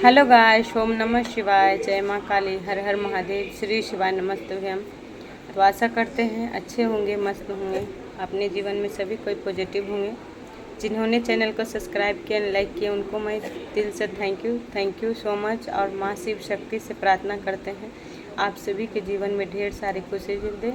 Hello guys, ओम नमः शिवाय, जय माँ काली, हर हर महादेव, श्री शिवाय नमस्तुभ्यम। तो आशा करते हैं अच्छे होंगे, मस्त होंगे, अपने जीवन में सभी कोई पॉजिटिव होंगे। जिन्होंने चैनल को सब्सक्राइब किया, लाइक किया, उनको मैं दिल से थैंक यू सो मच। और माँ शिव शक्ति से प्रार्थना करते हैं आप सभी के जीवन में ढेर सारी खुशी दे,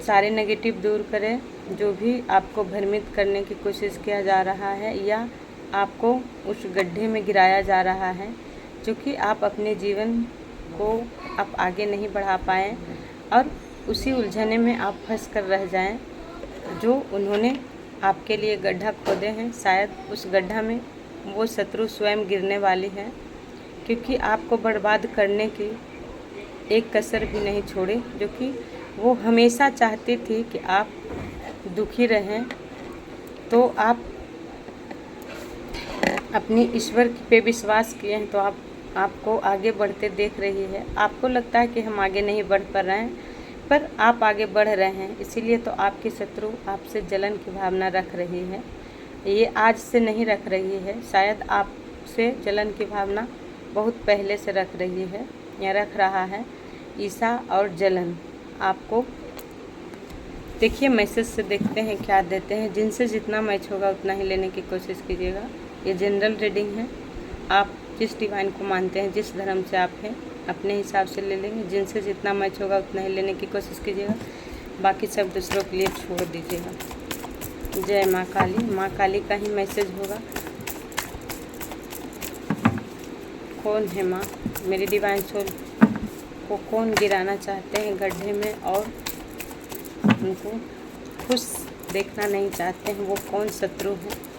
सारे नेगेटिव दूर करें। जो भी आपको भ्रमित करने की कोशिश किया जा रहा है या आपको उस गड्ढे में गिराया जा रहा है जो कि आप अपने जीवन को आप आगे नहीं बढ़ा पाएँ और उसी उलझने में आप फंस कर रह जाएं। जो उन्होंने आपके लिए गड्ढा खोदे हैं, शायद उस गड्ढा में वो शत्रु स्वयं गिरने वाली है, क्योंकि आपको बर्बाद करने की एक कसर भी नहीं छोड़े। जो कि वो हमेशा चाहती थी कि आप दुखी रहें। तो आप अपनी ईश्वर पे विश्वास किए हैं, तो आपको आगे बढ़ते देख रही है। आपको लगता है कि हम आगे नहीं बढ़ पा रहे हैं, पर आप आगे बढ़ रहे हैं। इसीलिए तो आपकी शत्रु आपसे जलन की भावना रख रही है। ये आज से नहीं रख रही है, शायद आपसे जलन की भावना बहुत पहले से रख रही है या रख रहा है। ईर्ष्या और जलन आपको देखिए, मैसेज से देखते हैं क्या देते हैं। जिनसे जितना मैच होगा उतना ही लेने की कोशिश कीजिएगा। ये जनरल रीडिंग है, आप जिस डिवाइन को मानते हैं, जिस धर्म से आप हैं, अपने हिसाब से ले लेंगे। जिनसे जितना मैच होगा उतना ही लेने की कोशिश कीजिएगा, बाकी सब दूसरों के लिए छोड़ दीजिएगा। जय माँ काली, माँ काली का ही मैसेज होगा। कौन है माँ? मेरी डिवाइन सोल को कौन गिराना चाहते हैं गड्ढे में और उनको खुश देखना नहीं चाहते हैं? वो कौन शत्रु है?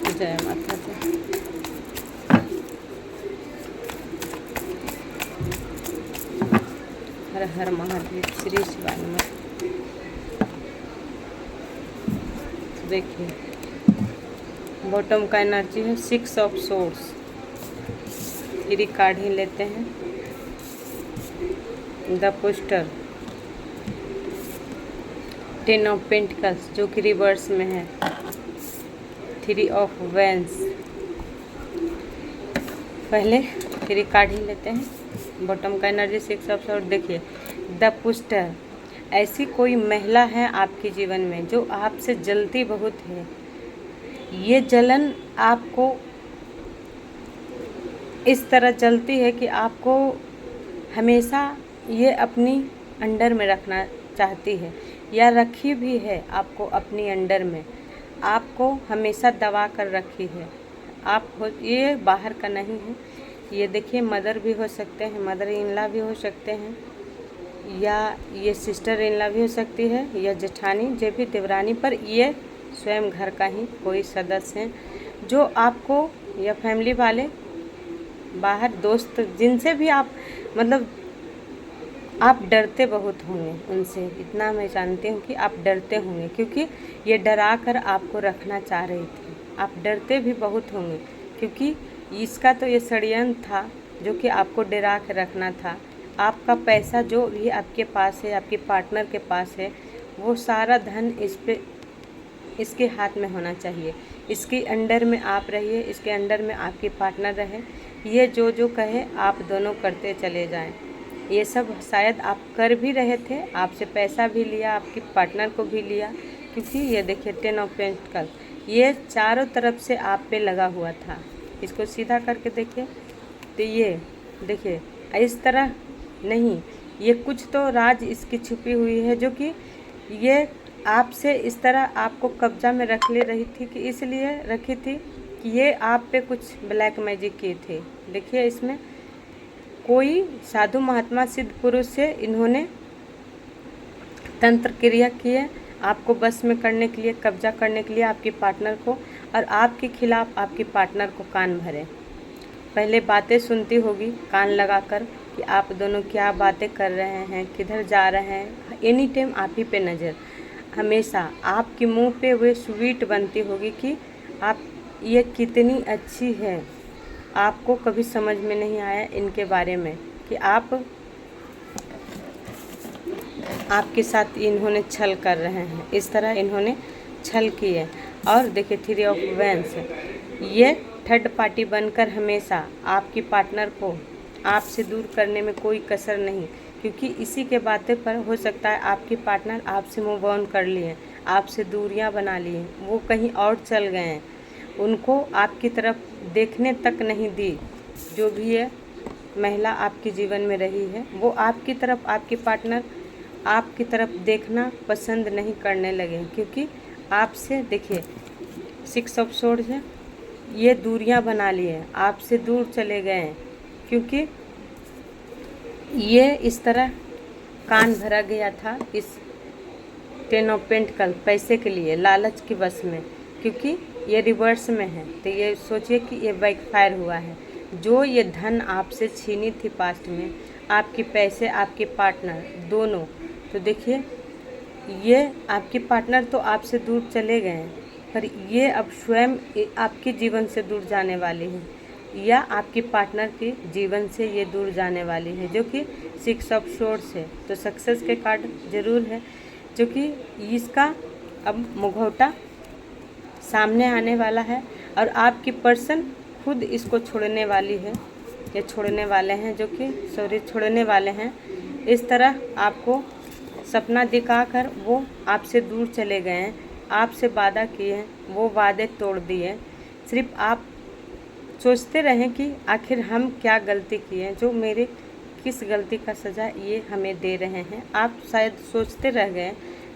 जय माता दी। हर हर महादेव, श्री शिवाय नमः। देखिए, बॉटम का एनर्जी है 6 ऑफ सोर्ड्स। 3 कार्ड ही लेते हैं। द पोस्टर, 10 ऑफ पेंटिकल्स जो कि रिवर्स में है। 3 ऑफ वेंस। पहले 3 कार्ड ही लेते हैं। बॉटम का एनर्जी 6 ऑफ सोर्ड। देखिए, द पोस्टर, ऐसी कोई महिला है आपके जीवन में जो आपसे जलती बहुत है। ये जलन आपको इस तरह जलती है कि आपको हमेशा ये अपनी अंडर में रखना चाहती है या रखी भी है आपको अपनी अंडर में। आपको हमेशा दबा कर रखी है। ये बाहर का नहीं है। ये देखिए, मदर भी हो सकते हैं, मदर इन लॉ भी हो सकते हैं, या ये सिस्टर इन लॉ भी हो सकती है, या जेठानी, जो भी देवरानी, पर ये स्वयं घर का ही कोई सदस्य हैं जो आपको, या फैमिली वाले, बाहर दोस्त, जिनसे भी आप मतलब आप डरते बहुत होंगे उनसे। इतना मैं जानती हूँ कि आप डरते होंगे, क्योंकि ये डरा कर आपको रखना चाह रही थी। आप डरते भी बहुत होंगे, क्योंकि इसका तो ये षड्यंत्र था जो कि आपको डरा कर रखना था। आपका पैसा जो भी आपके पास है, आपके पार्टनर के पास है, वो सारा धन इसके हाथ में होना चाहिए। इसके अंडर में आप रहिए, इसके अंडर में आपकी पार्टनर रहे। ये जो कहे आप दोनों करते चले जाएं। ये सब शायद आप कर भी रहे थे। आपसे पैसा भी लिया, आपके पार्टनर को भी लिया, क्योंकि ये देखिए 10 ऑफ पेंटिकल, ये चारों तरफ से आप पे लगा हुआ था। इसको सीधा करके देखिए, तो ये देखिए, इस तरह नहीं, ये कुछ तो राज इसकी छुपी हुई है, जो कि ये आपसे इस तरह आपको कब्जा में रख ले रही थी, कि इसलिए रखी थी कि ये आप पे कुछ ब्लैक मैजिक किए थे। देखिए, इसमें कोई साधु महात्मा सिद्ध पुरुष से इन्होंने तंत्र क्रिया किए आपको बस में करने के लिए, कब्जा करने के लिए आपके पार्टनर को, और आपके खिलाफ आपके पार्टनर को कान भरे। पहले बातें सुनती होगी कान लगाकर कि आप दोनों क्या बातें कर रहे हैं, किधर जा रहे हैं। एनी टाइम आप ही पे नज़र, हमेशा आपके मुंह पे वे स्वीट बनती होगी कि आप ये कितनी अच्छी है। आपको कभी समझ में नहीं आया इनके बारे में कि आपके साथ इन्होंने छल कर रहे हैं। इस तरह इन्होंने छल किए। और देखिए 3 ऑफ वैंस, ये थर्ड पार्टी बनकर हमेशा आपकी पार्टनर को आपसे दूर करने में कोई कसर नहीं, क्योंकि इसी के बातें पर हो सकता है आपकी पार्टनर आपसे मूव ऑन कर लिए, आपसे दूरियां बना लिए, वो कहीं और चल गए हैं, उनको आपकी तरफ देखने तक नहीं दी। जो भी है महिला आपके जीवन में रही है, वो आपकी तरफ, आपकी पार्टनर आपकी तरफ देखना पसंद नहीं करने लगे, क्योंकि आपसे देखिए 6 ऑफ सोर्ड्स है, ये दूरियां बना लिए, आपसे दूर चले गए हैं, क्योंकि ये इस तरह कान भरा गया था इस 10 ऑफ पेंटिकल पैसे के लिए, लालच की वश में, क्योंकि ये रिवर्स में है। तो ये सोचिए कि ये बैकफायर हुआ है। जो ये धन आपसे छीनी थी पास्ट में, आपके पैसे, आपके पार्टनर दोनों, तो देखिए ये आपके पार्टनर तो आपसे दूर चले गए हैं, पर ये अब स्वयं आपके जीवन से दूर जाने वाली है, या आपके पार्टनर के जीवन से ये दूर जाने वाली है, जो कि 6 ऑफ सोर्ड्स है। तो सक्सेस के कार्ड जरूर है, जो कि इसका अब मुखौटा सामने आने वाला है, और आपकी पर्सन खुद इसको छोड़ने वाली है, ये छोड़ने वाले हैं, जो कि छोड़ने वाले हैं। इस तरह आपको सपना दिखाकर वो आपसे दूर चले गए हैं, आपसे वादा किए हैं, वो वादे तोड़ दिए। सिर्फ आप सोचते रहें कि आखिर हम क्या गलती किए, जो मेरे किस गलती का सज़ा ये हमें दे रहे हैं। आप शायद सोचते रह गए,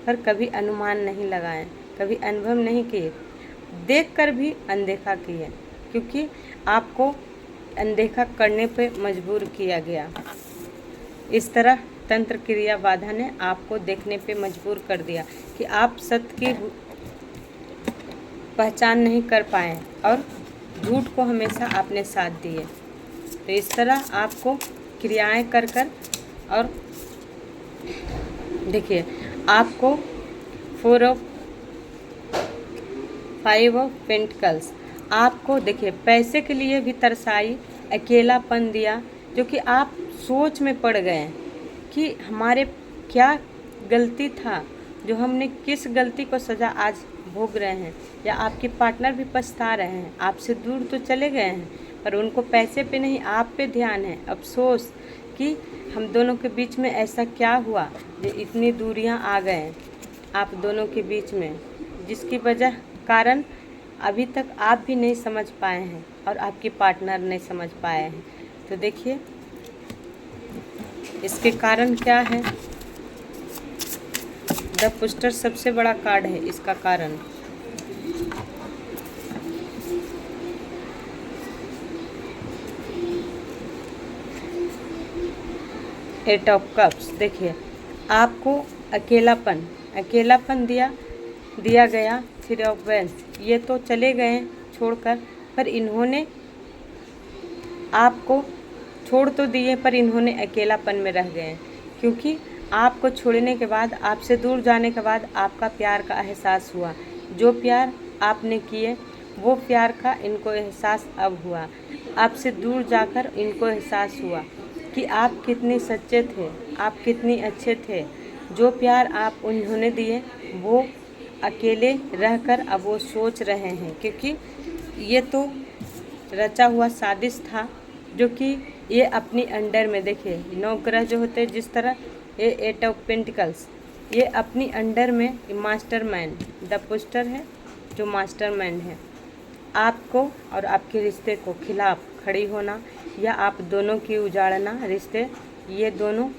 पर कभी अनुमान नहीं लगाएं, कभी अनुभव नहीं किए, देखकर भी अनदेखा किए, क्योंकि आपको अनदेखा करने पे मजबूर किया गया। इस तरह तंत्र क्रिया बाधा ने आपको देखने पे मजबूर कर दिया कि आप सत्य की पहचान नहीं कर पाए, और झूठ को हमेशा आपने साथ दिए। तो इस तरह आपको क्रियाएं कर कर, और देखिए आपको 5 ऑफ पेंटिकल्स आपको देखिए पैसे के लिए भी तरसाई, अकेलापन दिया, जो कि आप सोच में पड़ गए कि हमारे क्या गलती था, जो हमने किस गलती को सज़ा आज भोग रहे हैं, या आपके पार्टनर भी पछता रहे हैं, आपसे दूर तो चले गए हैं, पर उनको पैसे पे नहीं आप पे ध्यान है। अफसोस कि हम दोनों के बीच में ऐसा क्या हुआ जो इतनी दूरियां आ गए आप दोनों के बीच में, जिसकी वजह कारण अभी तक आप भी नहीं समझ पाए हैं और आपकी पार्टनर नहीं समझ पाए हैं। तो देखिए इसके कारण क्या है। द पुस्टर सबसे बड़ा कार्ड है इसका कारण। एट ऑफ कप्स, देखिए आपको अकेलापन दिया गया। 3 ऑफ वैंस, ये तो चले गए छोड़कर, पर इन्होंने आपको छोड़ तो दिए, पर इन्होंने अकेलापन में रह गए, क्योंकि आपको छोड़ने के बाद, आपसे दूर जाने के बाद आपका प्यार का एहसास हुआ। जो प्यार आपने किए वो प्यार का इनको एहसास अब हुआ। आपसे दूर जाकर इनको एहसास हुआ कि आप कितने सच्चे थे, आप कितने अच्छे थे। जो प्यार आप उन्होंने दिए वो अकेले रहकर अब वो सोच रहे हैं, क्योंकि ये तो रचा हुआ साजिश था, जो कि ये अपनी अंडर में, देखिए 9 ग्रह जो होते हैं, जिस तरह ये 8 ऑफ पेंटिकल्स, ये अपनी अंडर में मास्टरमाइंड, द पुस्टर है जो मास्टरमाइंड है। आपको और आपके रिश्ते को खिलाफ खड़ी होना, या आप दोनों की उजाड़ना रिश्ते, ये दोनों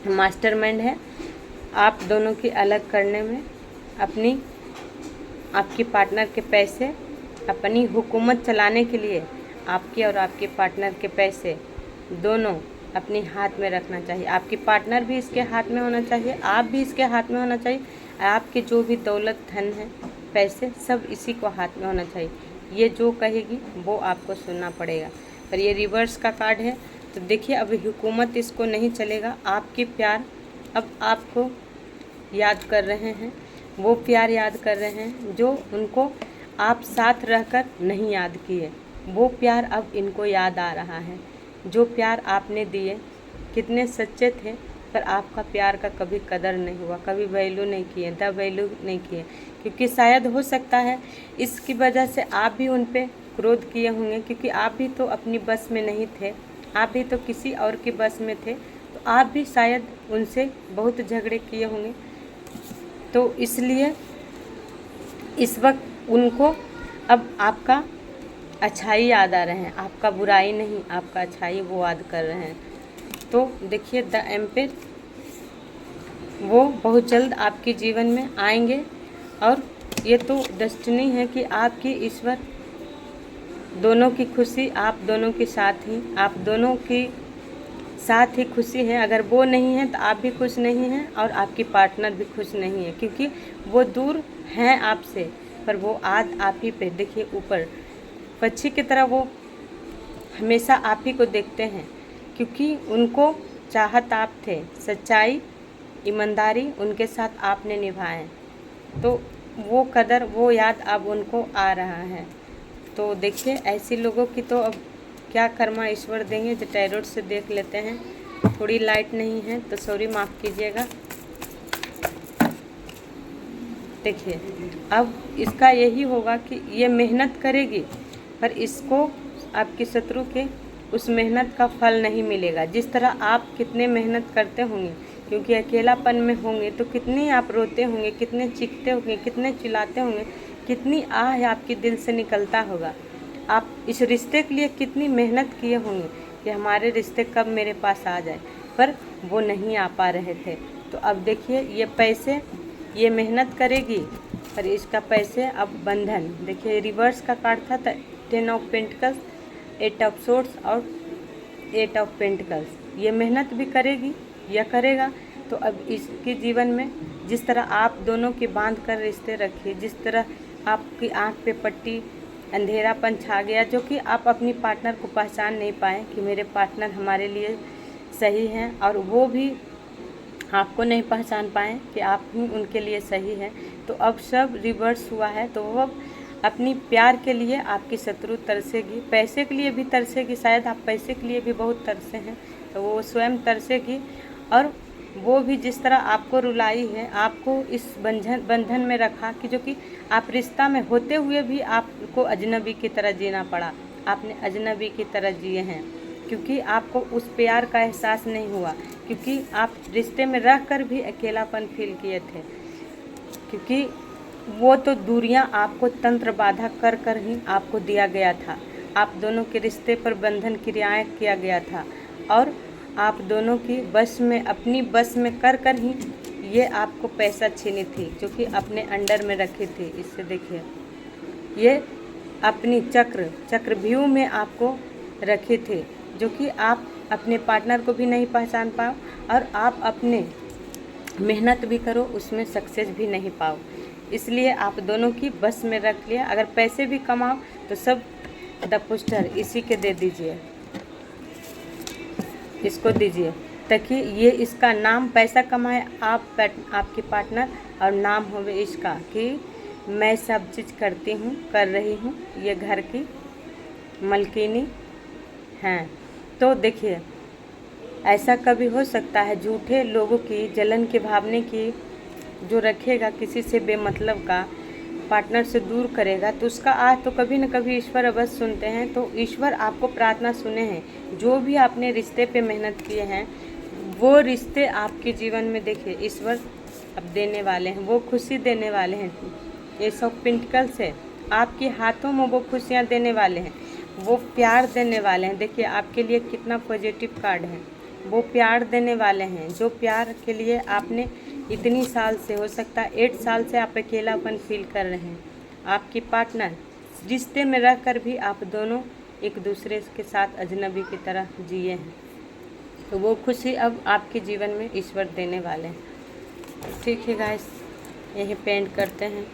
मास्टरमाइंड है। आप दोनों की अलग करने में, आपकी पार्टनर के पैसे, अपनी हुकूमत चलाने के लिए आपके और आपके पार्टनर के पैसे दोनों अपने हाथ में रखना चाहिए। आपकी पार्टनर भी इसके हाथ में होना चाहिए, आप भी इसके हाथ में होना चाहिए। आपके जो भी दौलत धन है, पैसे, सब इसी को हाथ में होना चाहिए। ये जो कहेगी वो आपको सुनना पड़ेगा। पर ये रिवर्स का कार्ड है, तो देखिए अब हुकूमत इसको नहीं चलेगा। आपके प्यार अब आपको याद कर रहे हैं, वो प्यार याद कर रहे हैं जो उनको आप साथ रहकर नहीं याद किए। वो प्यार अब इनको याद आ रहा है। जो प्यार आपने दिए कितने सच्चे थे, पर आपका प्यार का कभी कदर नहीं हुआ, कभी वैल्यू नहीं किए, द वैल्यू नहीं किए, क्योंकि शायद हो सकता है इसकी वजह से आप भी उन पे क्रोध किए होंगे, क्योंकि आप भी तो अपनी बस में नहीं थे, आप भी तो किसी और की बस में थे, तो आप भी शायद उनसे बहुत झगड़े किए होंगे। तो इसलिए इस वक्त उनको अब आपका अच्छाई याद आ रहे हैं, आपका बुराई नहीं, आपका अच्छाई वो याद कर रहे हैं। तो देखिए द एम्पायर वो बहुत जल्द आपके जीवन में आएंगे, और ये तो डेस्टिनी है कि आपकी ईश्वर दोनों की खुशी आप दोनों के साथ ही, आप दोनों की साथ ही खुशी है। अगर वो नहीं है तो आप भी खुश नहीं हैं और आपकी पार्टनर भी खुश नहीं है, क्योंकि वो दूर हैं आपसे, पर वो आज आप ही पे, देखिए ऊपर पक्षी की तरह वो हमेशा आप ही को देखते हैं, क्योंकि उनको चाहत आप थे, सच्चाई ईमानदारी उनके साथ आपने निभाए, तो वो कदर वो याद अब उनको आ रहा है। तो देखिए ऐसी लोगों की तो अब क्या कर्मा ईश्वर देंगे। जो टैरोट से देख लेते हैं, थोड़ी लाइट नहीं है तो सॉरी, माफ़ कीजिएगा। देखिए अब इसका यही होगा कि ये मेहनत करेगी, पर इसको आपके शत्रु के उस मेहनत का फल नहीं मिलेगा। जिस तरह आप कितने मेहनत करते होंगे, क्योंकि अकेलापन में होंगे तो कितने आप रोते होंगे, कितने चीखते होंगे, कितने चिल्लाते होंगे, कितनी आह आपके दिल से निकलता होगा। आप इस रिश्ते के लिए कितनी मेहनत किए होंगे कि हमारे रिश्ते कब मेरे पास आ जाए, पर वो नहीं आ पा रहे थे। तो अब देखिए ये पैसे, ये मेहनत करेगी, पर इसका पैसे अब बंधन। देखिए रिवर्स का कार्ड था 10 ऑफ पेंटिकल्स, 8 ऑफ सोर्ड्स और 8 ऑफ पेंटिकल्स। ये मेहनत भी करेगी या करेगा, तो अब इसके जीवन में जिस तरह आप दोनों के बांध कर रिश्ते रखिए, जिस तरह आपकी आंख पे पट्टी अंधेरापन छा गया, जो कि आप अपनी पार्टनर को पहचान नहीं पाए कि मेरे पार्टनर हमारे लिए सही हैं, और वो भी आपको नहीं पहचान पाए कि आप ही उनके लिए सही हैं। तो अब सब रिवर्स हुआ है, तो वो अपनी प्यार के लिए आपकी शत्रु तरसेगी, पैसे के लिए भी तरसेगी, शायद आप पैसे के लिए भी बहुत तरसे हैं, तो वो स्वयं तरसेगी। और वो भी जिस तरह आपको रुलाई है, आपको इस बंधन में रखा कि जो कि आप रिश्ता में होते हुए भी आपको अजनबी की तरह जीना पड़ा, आपने अजनबी की तरह जिए हैं, क्योंकि आपको उस प्यार का एहसास नहीं हुआ, क्योंकि आप रिश्ते में रह कर भी अकेलापन फील किए थे, क्योंकि वो तो दूरियां आपको तंत्र बाधा कर कर ही आपको दिया गया था। आप दोनों के रिश्ते पर बंधन क्रियाएं किया गया था, और आप दोनों की बस में, अपनी बस में कर कर ही ये आपको पैसा छीनी थी, जो कि अपने अंडर में रखी थी। इससे देखिए ये अपनी चक्रव्यूह में आपको रखे थे, जो कि आप अपने पार्टनर को भी नहीं पहचान पाओ, और आप अपने मेहनत भी करो उसमें सक्सेस भी नहीं पाओ, इसलिए आप दोनों की बस में रख लिया। अगर पैसे भी कमाओ तो सब द पोस्टर इसी के दे दीजिए, इसको दीजिए, ताकि ये इसका नाम पैसा कमाए आपके पार्टनर, और नाम होवे इसका कि मैं सब चीज़ करती हूँ, कर रही हूँ, ये घर की मलकिनी हैं। तो देखिए ऐसा कभी हो सकता है, झूठे लोगों की जलन के भावने की जो रखेगा, किसी से बेमतलब का पार्टनर से दूर करेगा, तो उसका आज तो कभी न कभी ईश्वर अवश्य सुनते हैं। तो ईश्वर आपको प्रार्थना सुने हैं, जो भी आपने रिश्ते पे मेहनत किए हैं, वो रिश्ते आपके जीवन में देखिए ईश्वर अब देने वाले हैं, वो खुशी देने वाले हैं। एस ऑफ पेंटिकल्स है, आपके हाथों में वो खुशियाँ देने वाले हैं, वो प्यार देने वाले हैं। देखिए आपके लिए कितना पॉजिटिव कार्ड है, वो प्यार देने वाले हैं, जो प्यार के लिए आपने इतनी साल से, हो सकता है 8 साल से आप अकेलापन फील कर रहे हैं। आपकी पार्टनर रिश्ते में रहकर भी आप दोनों एक दूसरे के साथ अजनबी की तरह जिए हैं, तो वो खुशी अब आपके जीवन में ईश्वर देने वाले हैं। ठीक है गाइस, यही पेंट करते हैं।